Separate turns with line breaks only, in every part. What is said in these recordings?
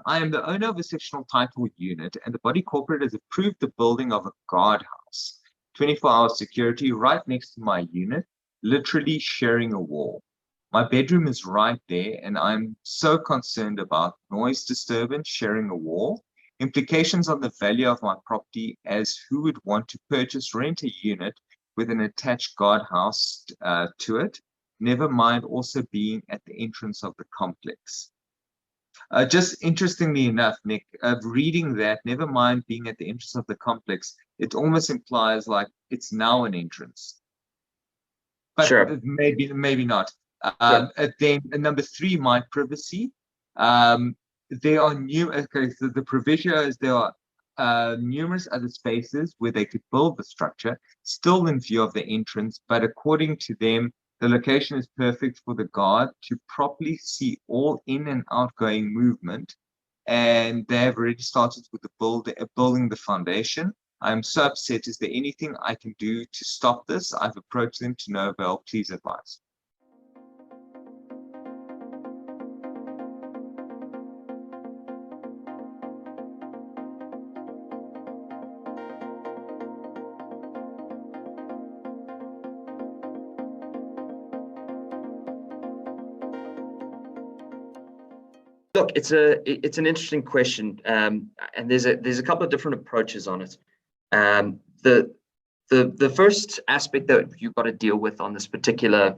I am the owner of a sectional title unit, and the body corporate has approved the building of a guardhouse, 24-hour security right next to my unit, literally sharing a wall. My bedroom is right there, and I'm so concerned about noise disturbance sharing a wall, implications on the value of my property, as who would want to rent a unit with an attached guardhouse to it, never mind also being at the entrance of the complex. Just interestingly enough, Nick, reading that, never mind being at the entrance of the complex, it almost implies like it's now an entrance. But
Sure.
maybe not.
Sure.
Then number 3, my privacy. There are new. Okay, so the provision is there are numerous other spaces where they could build the structure, still in view of the entrance, but according to them, the location is perfect for the guard to properly see all in and outgoing movement, and they have already started with the building the foundation. I'm so upset. Is there anything I can do to stop this? I've approached them to no avail. Please advise.
Look, it's an interesting question, and there's a couple of different approaches on it. The first aspect that you've got to deal with on this particular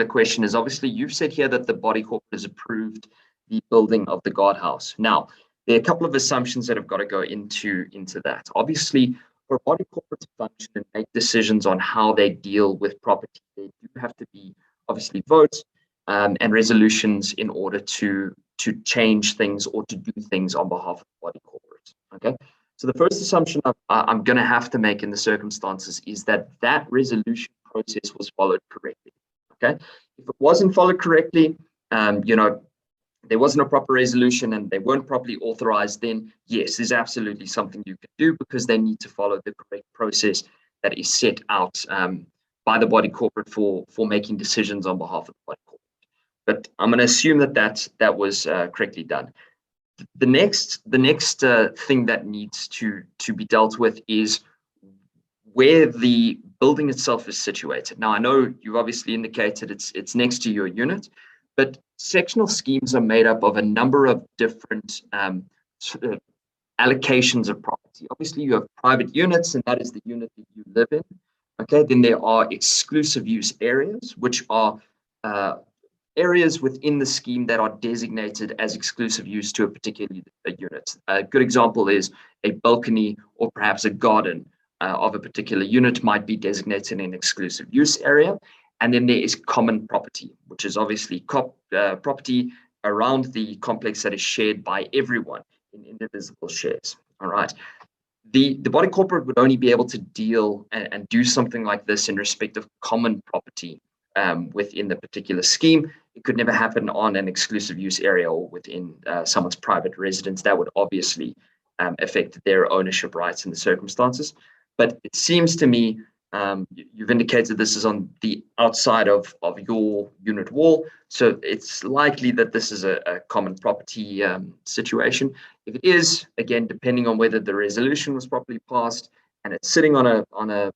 question is, obviously you've said here that the body corporate has approved the building of the guardhouse. Now, there are a couple of assumptions that have got to go into that. Obviously, for a body corporate to function and make decisions on how they deal with property, they do have to be obviously votes and resolutions in order to change things or to do things on behalf of the body corporate. Okay. So the first assumption I'm going to have to make in the circumstances is that resolution process was followed correctly. Okay. If it wasn't followed correctly, there wasn't a proper resolution and they weren't properly authorized, then yes, there's absolutely something you can do, because they need to follow the correct process that is set out by the body corporate for making decisions on behalf of the body corporate. But I'm going to assume that was correctly done. The next thing that needs to be dealt with is where the building itself is situated. Now, I know you've obviously indicated it's next to your unit, but sectional schemes are made up of a number of different allocations of property. Obviously, you have private units, and that is the unit that you live in. Okay, then there are exclusive use areas, which are areas within the scheme that are designated as exclusive use to a particular unit. A good example is a balcony or perhaps a garden of a particular unit might be designated an exclusive use area. And then there is common property, which is obviously property around the complex that is shared by everyone in indivisible shares. All right. The body corporate would only be able to deal and do something like this in respect of common property within the particular scheme. It could never happen on an exclusive use area or within someone's private residence. That would obviously affect their ownership rights in the circumstances. But it seems to me you've indicated this is on the outside of your unit wall, so it's likely that this is a common property situation. If it is, again, depending on whether the resolution was properly passed and it's sitting on a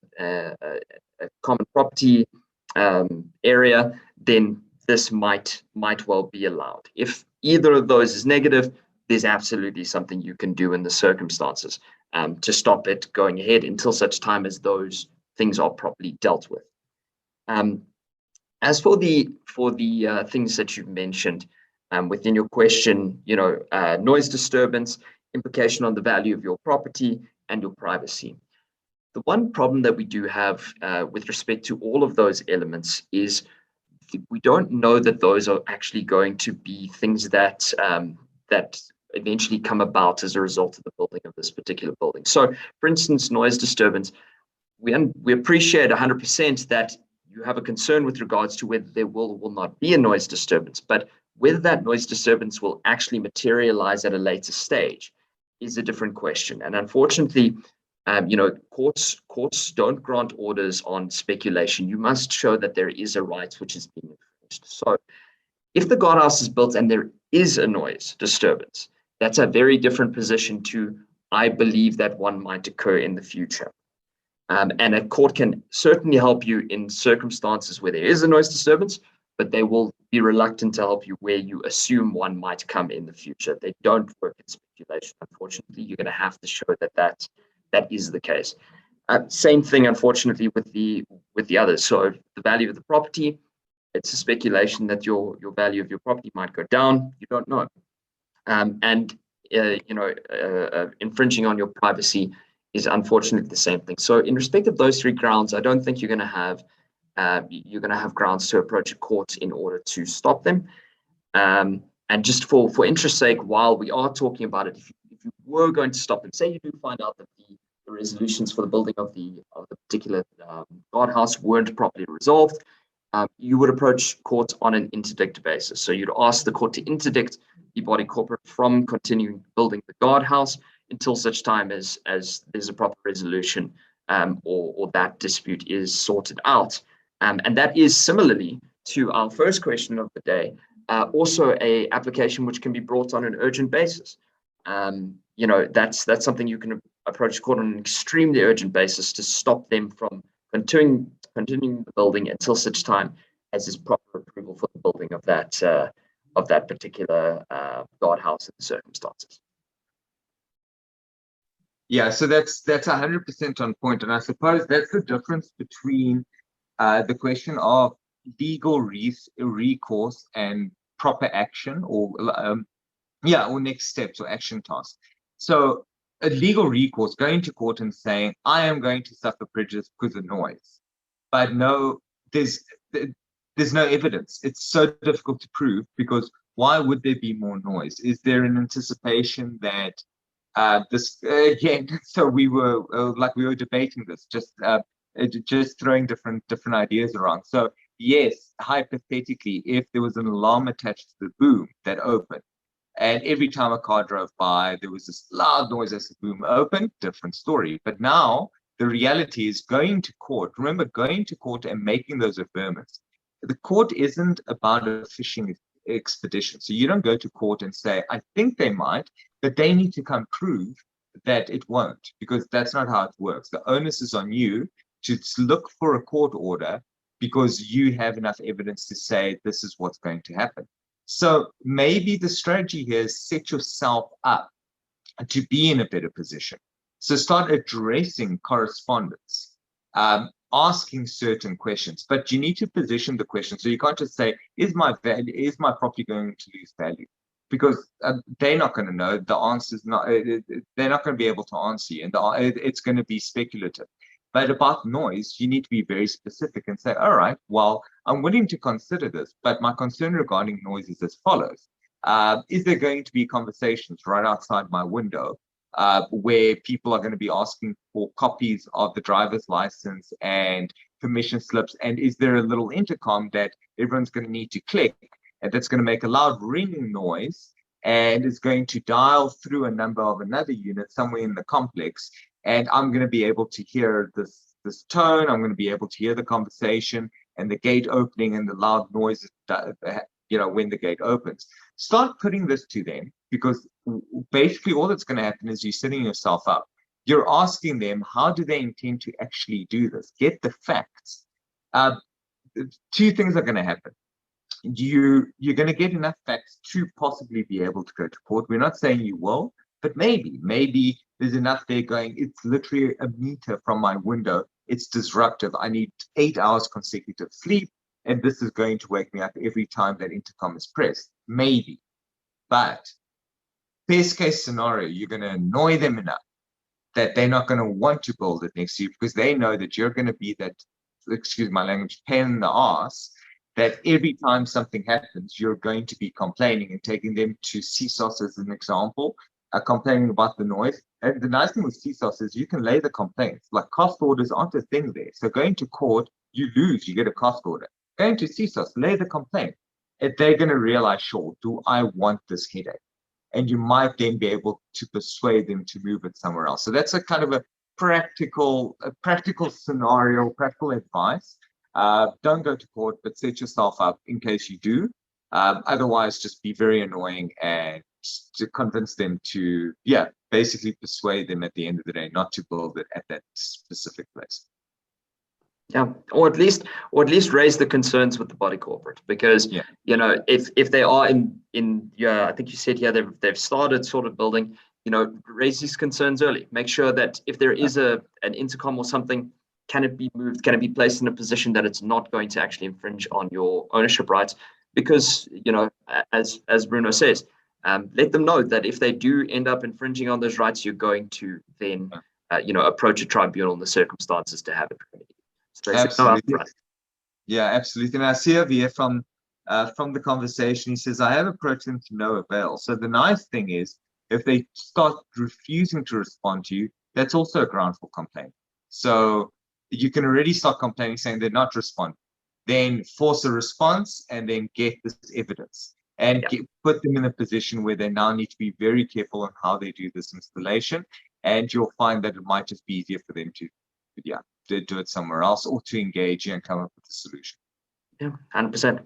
common property area, then this might well be allowed. If either of those is negative, there's absolutely something you can do in the circumstances to stop it going ahead until such time as those things are properly dealt with. As for the things that you've mentioned within your question, noise disturbance, implication on the value of your property, and your privacy. The one problem that we do have with respect to all of those elements is we don't know that those are actually going to be things that eventually come about as a result of the building of this particular building. So, for instance, noise disturbance, we appreciate 100% that you have a concern with regards to whether there will or will not be a noise disturbance, but whether that noise disturbance will actually materialize at a later stage is a different question. And unfortunately, courts don't grant orders on speculation. You must show that there is a right which is being infringed. So If the guardhouse is built and there is a noise disturbance, that's a very different position to, I believe that one might occur in the future. And a court can certainly help you in circumstances where there is a noise disturbance, but they will be reluctant to help you where you assume one might come in the future. They don't work in speculation. Unfortunately, you're going to have to show that that is the case. Same thing, unfortunately, with the others. So the value of the property, it's a speculation that your value of your property might go down. You don't know. Infringing on your privacy is unfortunately the same thing. So in respect of those three grounds, I don't think you're going to have grounds to approach a court in order to stop them. And just for interest's sake, while we are talking about it, if you were going to stop them, say you do find out that the resolutions for the building of the particular guardhouse weren't properly resolved, you would approach court on an interdict basis. So you'd ask the court to interdict the body corporate from continuing building the guardhouse until such time as there's a proper resolution or that dispute is sorted out. And that is similarly to our first question of the day, also a application which can be brought on an urgent basis. That's something you can approach court on an extremely urgent basis to stop them from continuing the building until such time as is proper approval for the building of that particular guardhouse in the circumstances.
Yeah, so that's 100% on point, and I suppose that's the difference between the question of legal recourse and proper action, or next steps or action tasks. So a legal recourse, going to court and saying, I am going to suffer prejudice because of noise, but no, there's no evidence. It's so difficult to prove, because why would there be more noise? Is there an anticipation that this again? So we were debating this, just throwing different ideas around. So yes, hypothetically, if there was an alarm attached to the boom that opened, and every time a car drove by, there was this loud noise as the boom opened, different story. But now the reality is going to court. Remember, going to court and making those affirmance. The court isn't about a fishing expedition. So you don't go to court and say, I think they might, but they need to come prove that it won't, because that's not how it works. The onus is on you to look for a court order because you have enough evidence to say this is what's going to happen. So maybe the strategy here is set yourself up to be in a better position. So start addressing correspondence, asking certain questions, but you need to position the question. So you can't just say, is my property going to lose value? Because they're not going to know. The answer is not, they're not going to be able to answer you, and it's going to be speculative. But about noise, you need to be very specific and say, all right, well, I'm willing to consider this, but my concern regarding noise is as follows. Is there going to be conversations right outside my window where people are going to be asking for copies of the driver's license and permission slips? And is there a little intercom that everyone's going to need to click, and that's going to make a loud ringing noise and is going to dial through a number of another unit somewhere in the complex? And I'm going to be able to hear this tone. I'm going to be able to hear the conversation and the gate opening and the loud noises, when the gate opens. Start putting this to them, because basically all that's going to happen is you're setting yourself up. You're asking them, how do they intend to actually do this? Get the facts. Two things are going to happen. You're going to get enough facts to possibly be able to go to court. We're not saying you will, but maybe there's enough there going, it's literally a meter from my window. It's disruptive. I need 8 hours consecutive sleep, and this is going to wake me up every time that intercom is pressed. Maybe. But best case scenario, you're going to annoy them enough that they're not going to want to build it next to you, because they know that you're going to be that, excuse my language, pain in the ass, that every time something happens, you're going to be complaining and taking them to CSOS as an example, complaining about the noise. And the nice thing with CSOS is you can lay the complaints. Like, cost orders aren't a thing there. So going to court, you lose, you get a cost order. Going to CSOS, lay the complaint. And they're going to realize, sure, do I want this headache? And you might then be able to persuade them to move it somewhere else. So that's a kind of a practical scenario, practical advice. Don't go to court, but set yourself up in case you do. Otherwise, just be very annoying and to convince them to, basically persuade them at the end of the day not to build it at that specific place.
Yeah, or at least raise the concerns with the body corporate, because if they are in I think you said here they've started sort of building, raise these concerns early. Make sure that if there is an intercom or something, can it be moved? Can it be placed in a position that it's not going to actually infringe on your ownership rights? Because as Bruno says, let them know that if they do end up infringing on those rights, you're going to then approach a tribunal in the circumstances to have it remedied. So
absolutely. Yeah, absolutely. And I see over here from the conversation, he says, I have approached them to no avail. So the nice thing is, if they start refusing to respond to you, that's also a ground for complaint. So you can already start complaining, saying they're not responding. Then force a response and then get this evidence and put them in a position where they now need to be very careful on how they do this installation. And you'll find that it might just be easier for them to do it somewhere else, or to engage and come up with a solution.
Yeah, 100%.